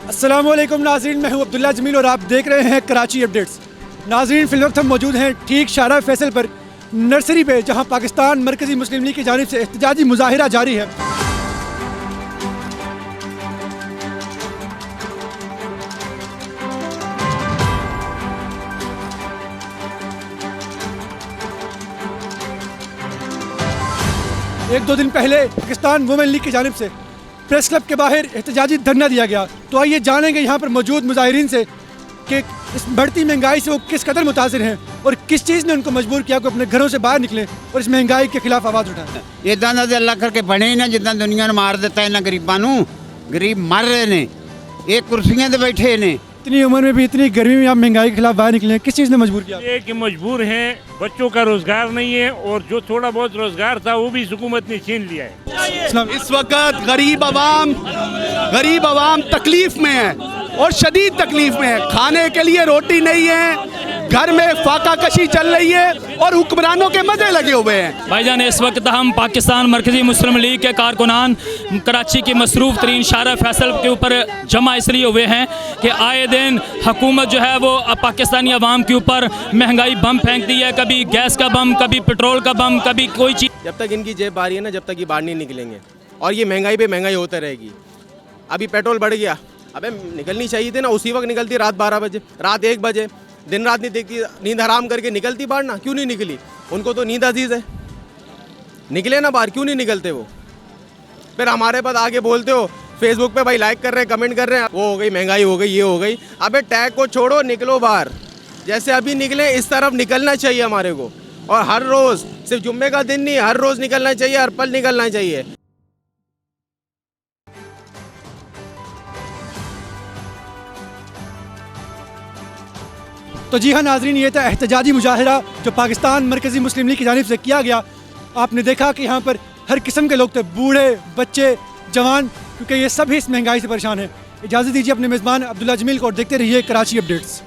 अस्सलामुअलैकुम नाज़रीन, मैं हूं अब्दुल्ला जमील और आप देख रहे हैं कराची अपडेट्स। नाज़रीन, फिल वक्त हम मौजूद हैं ठीक शारा फैसल पर नर्सरी पे, जहां पाकिस्तान मरकज़ी मुस्लिम लीग की जानिब से एहतजाजी मुज़ाहिरा जारी है। एक दो दिन पहले पाकिस्तान वुमेन लीग की जानिब से प्रेस क्लब के बाहर एहतजाजी धरना दिया गया। तो आइए जानेंगे यहाँ पर मौजूद मुजाहिरीन से कि इस बढ़ती महंगाई से वो किस कदर मुतासिर हैं और किस चीज़ ने उनको मजबूर किया कि अपने घरों से बाहर निकलें और इस महंगाई के खिलाफ आवाज़ उठाएं। इदा का अल्लाह करके बने ही ना, जिदा दुनिया ने मार दिता इन्होंने गरीबों, गरीब मर रहे हैं, ये कुर्सियां ते बैठे ने। इतनी उम्र में भी इतनी गर्मी में आप महंगाई के खिलाफ बाहर निकले, किस चीज़ ने मजबूर किया? ये कि मजबूर हैं, बच्चों का रोजगार नहीं है और जो थोड़ा बहुत रोजगार था वो भी हुकूमत ने छीन लिया है। इस वक्त गरीब आवाम तकलीफ में है और शदीद तकलीफ में है। खाने के लिए रोटी नहीं है, घर में फाका कशी चल रही है और हुक्मरानों के मजे लगे हुए हैं। भाईजान, इस वक्त हम पाकिस्तान मरकज़ी मुस्लिम लीग के कारकुनान कराची की मसरूफ़ तरीन शारा फैसल के ऊपर जमा इसलिए हुए हैं कि आए दिन हुकूमत जो है वो पाकिस्तानी अवाम के ऊपर महंगाई बम फेंकती है, कभी गैस का बम, कभी पेट्रोल का बम, कभी कोई चीज़। जब तक इनकी जेब बारी है ना, जब तक ये बाहर नहीं निकलेंगे और ये महंगाई पे महंगाई होता रहेगी। अभी पेट्रोल बढ़ गया, अबे निकलनी चाहिए थी ना, उसी वक्त निकलती रात 12 बजे, रात 1 बजे, दिन रात नहीं देखती, नींद हराम करके निकलती बाहर ना। क्यों नहीं निकली? उनको तो नींद अजीज़ है, निकले ना बाहर, क्यों नहीं निकलते वो? फिर हमारे पास आगे बोलते हो फेसबुक पे भाई लाइक कर रहे हैं, कमेंट कर रहे हैं, वो हो गई महंगाई, हो गई ये हो गई। अबे टैग को छोड़ो, निकलो बाहर, जैसे अभी निकले इस तरफ निकलना चाहिए हमारे को। और हर रोज़, सिर्फ जुम्मे का दिन नहीं, हर रोज़ निकलना चाहिए, हर पल निकलना चाहिए। तो जी हाँ नाजरीन, ये था एहतजाजी मुजाहिरा जो पाकिस्तान मरकज़ी मुस्लिम लीग की जानिब से किया गया। आपने देखा कि यहाँ पर हर किस्म के लोग थे, बूढ़े, बच्चे, जवान, क्योंकि ये सभी इस महंगाई से परेशान हैं। इजाज़त दीजिए अपने मेज़बान अब्दुल्ला जमील को और देखते रहिए कराची अपडेट्स।